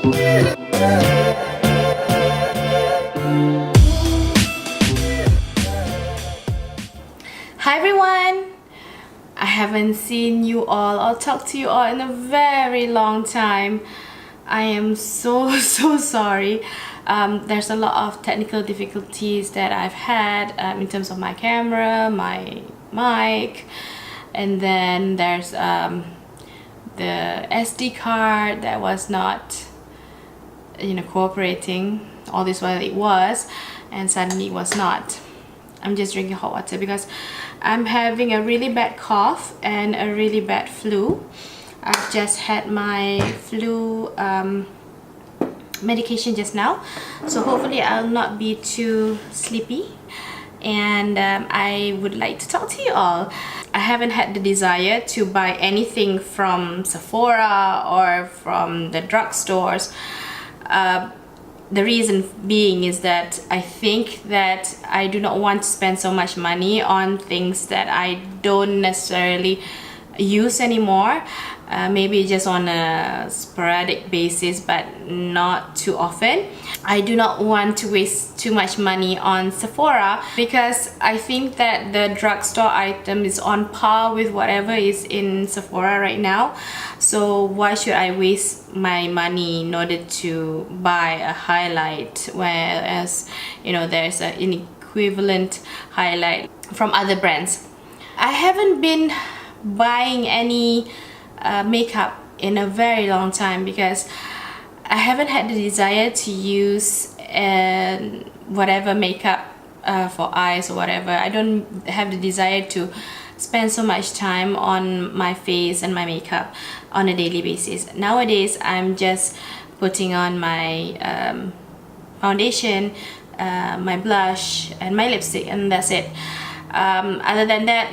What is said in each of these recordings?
Hi everyone! I haven't seen you all or talked to you all in a very long time. I am so sorry. There's a lot of technical difficulties that I've had in terms of my camera, my mic, and then there's the SD card that was not, cooperating. All this while it was, and suddenly it was not. I'm just drinking hot water because I'm having a really bad cough and a really bad flu. I've just had my flu medication just now, so hopefully I'll not be too sleepy, and I would like to talk to you all. I haven't had the desire to buy anything from Sephora or from the drugstores. The reason being is that I think that I do not want to spend so much money on things that I don't necessarily use anymore. Maybe just on a sporadic basis, but not too often. I do not want to waste too much money on Sephora because I think that the drugstore item is on par with whatever is in Sephora right now. So why should I waste my money in order to buy a highlight, whereas there's an equivalent highlight from other brands. I haven't been buying any makeup in a very long time because I haven't had the desire to use whatever makeup for eyes or whatever. I don't have the desire to spend so much time on my face and my makeup on a daily basis. Nowadays I'm just putting on my foundation, my blush and my lipstick, and that's it. Other than that,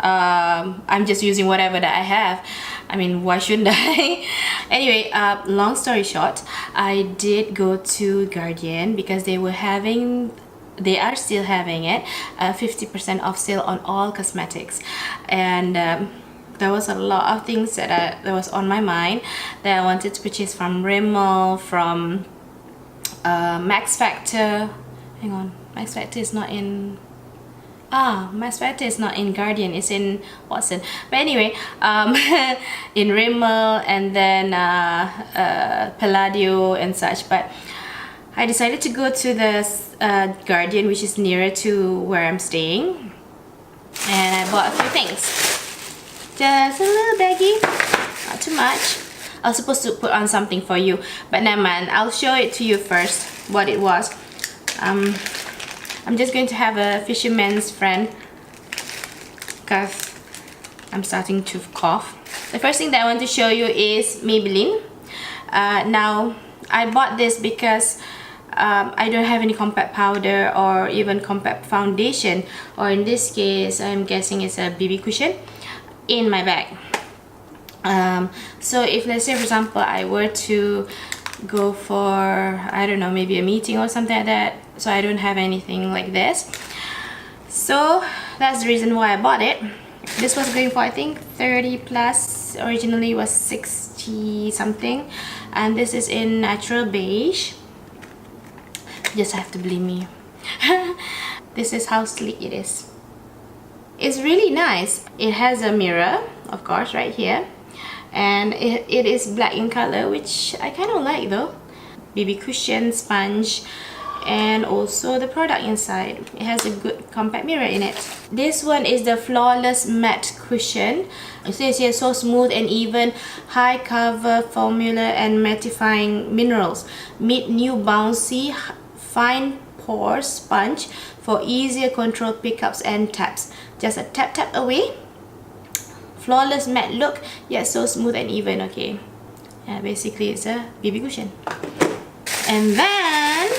I'm just using whatever that I have. I mean, why shouldn't I? Anyway, long story short, I did go to Guardian because they are still having it, 50% off sale on all cosmetics, and there was a lot of things that was on my mind that I wanted to purchase from Rimmel, from Max Factor. Hang on, Max Factor is not in. Max Factor is not in Guardian, it's in Watson. But anyway, in Rimmel, and then Palladio and such. But I decided to go to the Guardian, which is nearer to where I'm staying, and I bought a few things. Just a little baggie, not too much. I was supposed to put on something for you, but never mind. I'll show it to you first what it was. I'm just going to have a fisherman's friend because I'm starting to cough. The first thing that I want to show you is Maybelline. Now, I bought this because I don't have any compact powder or even compact foundation, or in this case, I'm guessing it's a BB cushion, in my bag. So if, let's say for example, I were to go for, I don't know, maybe a meeting or something like that, so I don't have anything like this. So that's the reason why I bought it. This was going for, I think, 30 plus. Originally it was 60 something, and this is in natural beige. You just have to believe me. This is how sleek it is. It's really nice. It has a mirror, of course, right here, and it is black in color, which I kind of like though. BB cushion, sponge, and also the product inside. It has a good compact mirror in it. This one is the Flawless Matte Cushion. It says here, so smooth and even, high cover formula and mattifying minerals. Meet new bouncy fine pore sponge for easier control pickups and taps. Just a tap away. Flawless matte look, yet so smooth and even. Okay, yeah, basically it's a BB cushion. And then,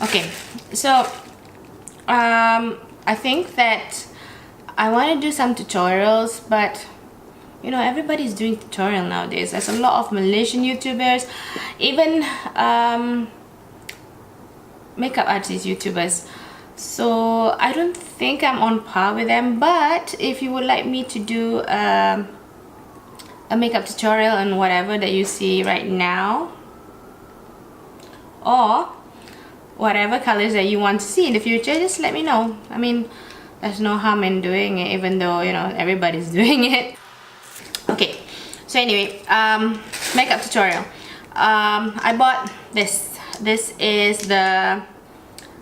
okay, so I think that I want to do some tutorials, but everybody's doing tutorial nowadays. There's a lot of Malaysian YouTubers, even makeup artist YouTubers. So I don't think I'm on par with them, but if you would like me to do a a makeup tutorial on whatever that you see right now, or whatever colors that you want to see in the future, just let me know. I mean, there's no harm in doing it, even though, you know, everybody's doing it. Okay, so anyway, makeup tutorial. I bought this. This is the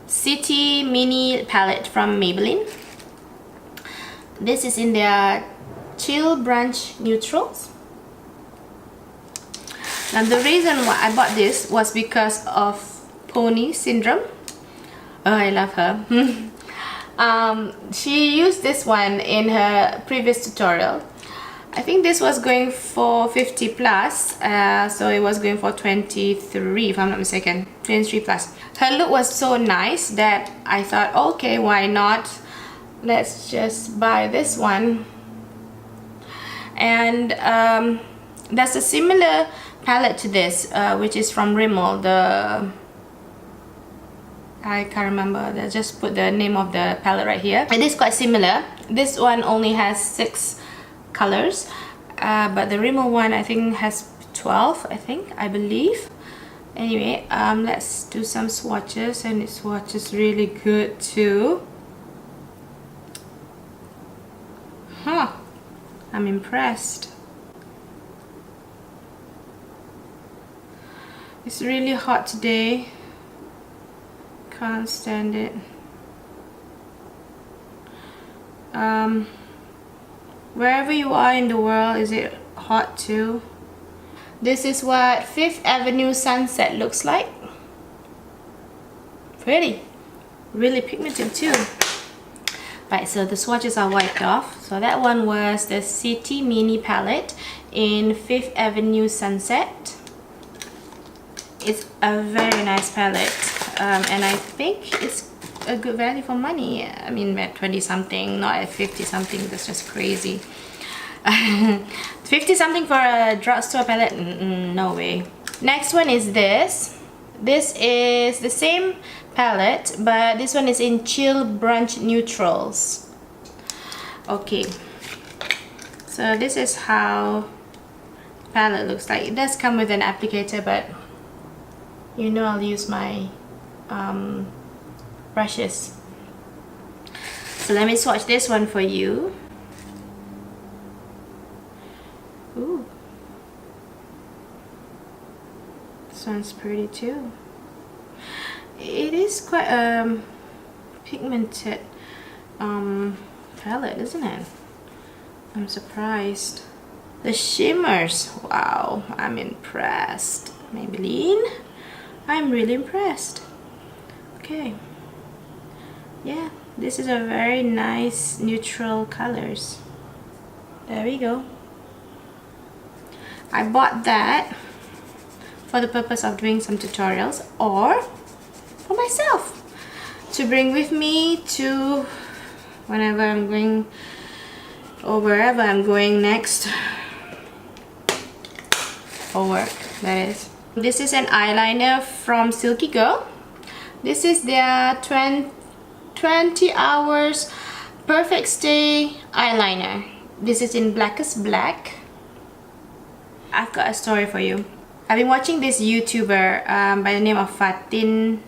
City Mini palette from Maybelline. This is in their Chill Brunch Neutrals. Now the reason why I bought this was because of Pony Syndrome. Oh, I love her. She used this one in her previous tutorial. I think this was going for 50 plus, so it was going for 23 if I'm not mistaken, 23 plus. Her look was so nice that I thought, okay, why not? Let's just buy this one. And there's a similar palette to this, which is from Rimmel. I can't remember. Let's just put the name of the palette right here. It is quite similar. This one only has 6 colors, but the Rimmel one I think has 12, I believe. Anyway, let's do some swatches, and it swatches really good too. I'm impressed. It's really hot today. Can't stand it. Wherever you are in the world, is it hot too? This is what 5th Avenue Sunset looks like. Pretty. Really pigmented too. Right, so the swatches are wiped off. So that one was the City Mini palette in 5th Avenue Sunset. It's a very nice palette, and I think it's a good value for money. I mean, at 20 something, not at 50 something. That's just crazy. 50 something for a drugstore palette? No way. Next one is this. This is the same palette, but this one is in Chill Brunch Neutrals. Okay, so this is how the palette looks like. It does come with an applicator, but you know I'll use my brushes. So let me swatch this one for you. Ooh, this one's pretty too. It is quite pigmented palette, isn't it? I'm surprised. The shimmers, wow, I'm impressed. Maybelline, I'm really impressed. Okay, yeah, this is a very nice neutral colors. There we go. I bought that for the purpose of doing some tutorials, or for myself to bring with me to whenever I'm going, or wherever I'm going next for work, that is. This is an eyeliner from Silky Girl. This is their 20 hours perfect stay eyeliner. This is in Blackest Black. I've got a story for you. I've been watching this YouTuber by the name of Fatin,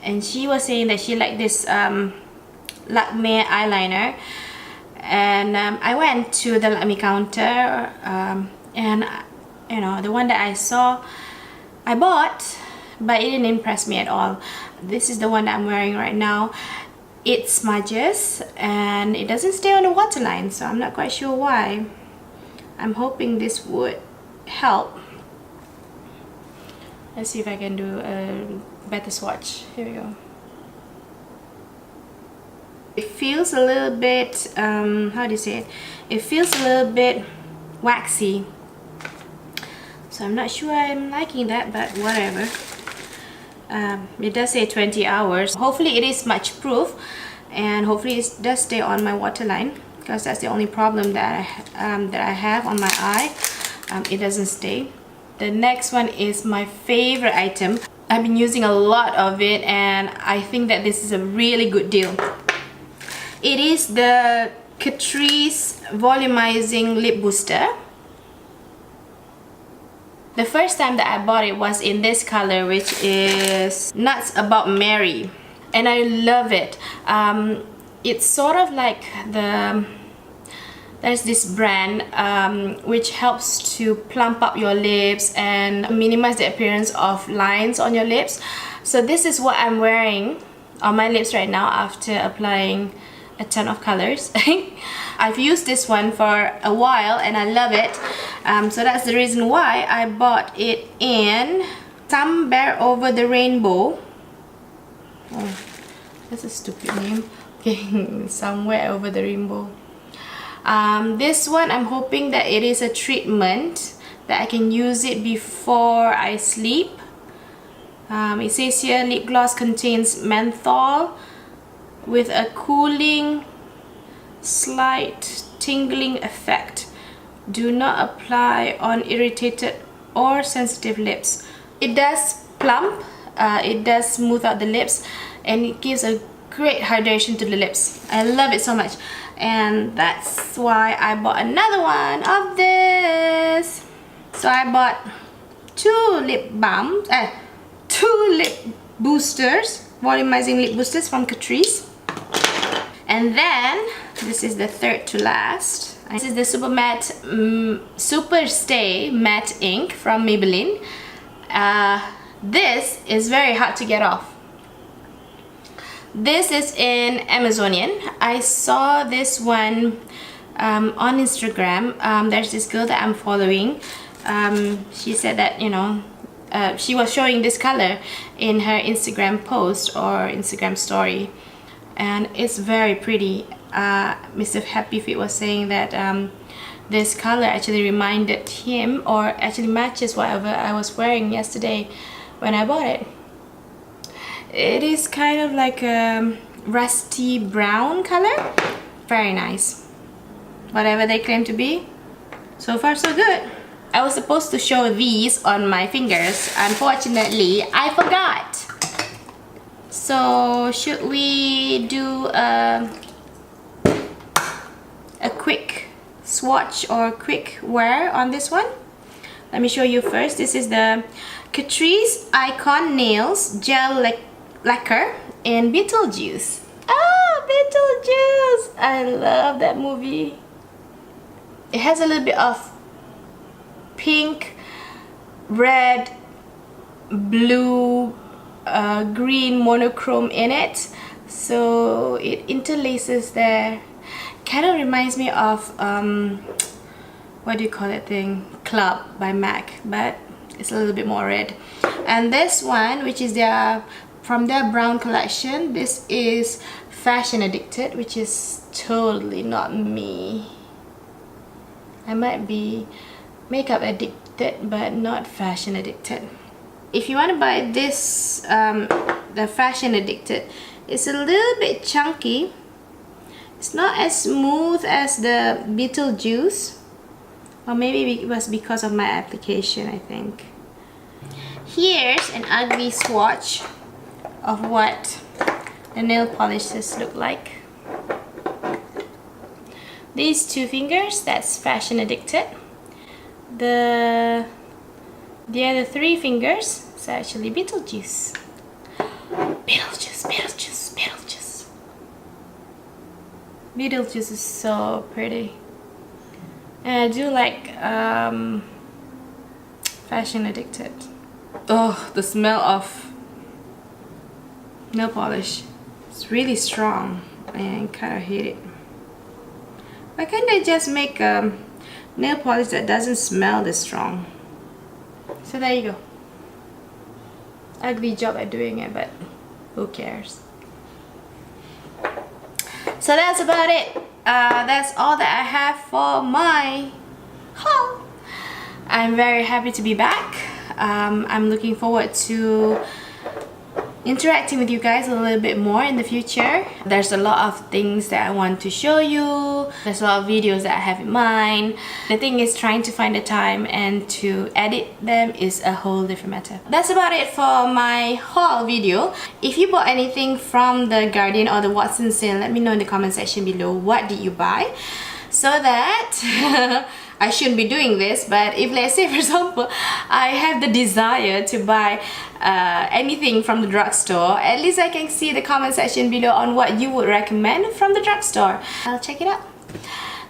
and she was saying that she liked this Lakme eyeliner, and I went to the Lakme counter, and you know, the one that I saw, I bought, but it didn't impress me at all. This is the one that I'm wearing right now. It smudges and it doesn't stay on the waterline, so I'm not quite sure why. I'm hoping this would help. Let's see if I can do a better swatch. Here we go. It feels a little bit, how do you say it? It feels a little bit waxy. So I'm not sure I'm liking that, but whatever. It does say 20 hours. Hopefully it is smudge proof, and hopefully it does stay on my waterline, because that's the only problem that I have on my eye. It doesn't stay. The next one is my favorite item. I've been using a lot of it, and I think that this is a really good deal. It is the Catrice Volumizing Lip Booster. The first time that I bought it was in this color, which is Nuts About Mary, and I love it. It's sort of like there's this brand which helps to plump up your lips and minimize the appearance of lines on your lips. So this is what I'm wearing on my lips right now after applying a ton of colors. I've used this one for a while and I love it. So that's the reason why I bought it in Somewhere Over the Rainbow. Oh, that's a stupid name. Okay, Somewhere Over the Rainbow. This one, I'm hoping that it is a treatment that I can use it before I sleep. It says here lip gloss contains menthol with a cooling, slight tingling effect. Do not apply on irritated or sensitive lips. It does plump, it does smooth out the lips, and it gives a great hydration to the lips. I love it so much, and that's why I bought another one of this. So I bought two lip boosters, volumizing lip boosters from Catrice. And then this is the third to last. This is the Super Stay Matte Ink from Maybelline. This is very hard to get off. This is in Amazonian. I saw this one on Instagram. There's this girl that I'm following. She said that, you know, she was showing this color in her Instagram post or Instagram story, and it's very pretty. Mr. Happy Feet was saying that this color actually reminded him, or actually matches whatever I was wearing yesterday when I bought it. It is kind of like a rusty brown color. Very nice. Whatever they claim to be. So far so good. I was supposed to show these on my fingers. Unfortunately, I forgot. So should we do a quick swatch or quick wear on this one? Let me show you first. This is the Catrice Icon Nails Gel Lacquer in Beetlejuice. Oh, Beetlejuice! I love that movie. It has a little bit of pink, red, blue, green monochrome in it, so it interlaces there. Kind of reminds me of what do you call that thing? Club by MAC, but it's a little bit more red. And this one, which is from their brown collection, this is Fashion Addicted, which is totally not me. I might be makeup addicted, but not fashion addicted. If you want to buy this, the Fashion Addicted, it's a little bit chunky. It's not as smooth as the Beetlejuice, or maybe it was because of my application, I think. Here's an ugly swatch of what the nail polishes look like. These two fingers, that's Fashion Addicted. The other three fingers is actually Beetlejuice. Beetlejuice, Beetlejuice, Beetlejuice. Beetlejuice is so pretty. And I do like Fashion Addicted. Oh, the smell of nail polish. It's really strong and I kind of hate it. Why can't they just make nail polish that doesn't smell this strong? So there you go. Ugly job at doing it, but who cares? So that's about it. That's all that I have for my haul. I'm very happy to be back. I'm looking forward to interacting with you guys a little bit more in the future. There's a lot of things that I want to show you. There's a lot of videos that I have in mind. The thing is, trying to find the time and to edit them is a whole different matter. That's about it for my haul video. If you bought anything from the Guardian or the Watsons sale, let me know in the comment section below. What did you buy? So that I shouldn't be doing this, but if let's say for example I have the desire to buy anything from the drugstore, at least I can see the comment section below on what you would recommend from the drugstore. I'll check it out.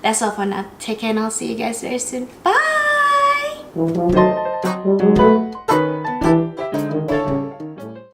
That's all for now. Take care and I'll see you guys very soon. Bye!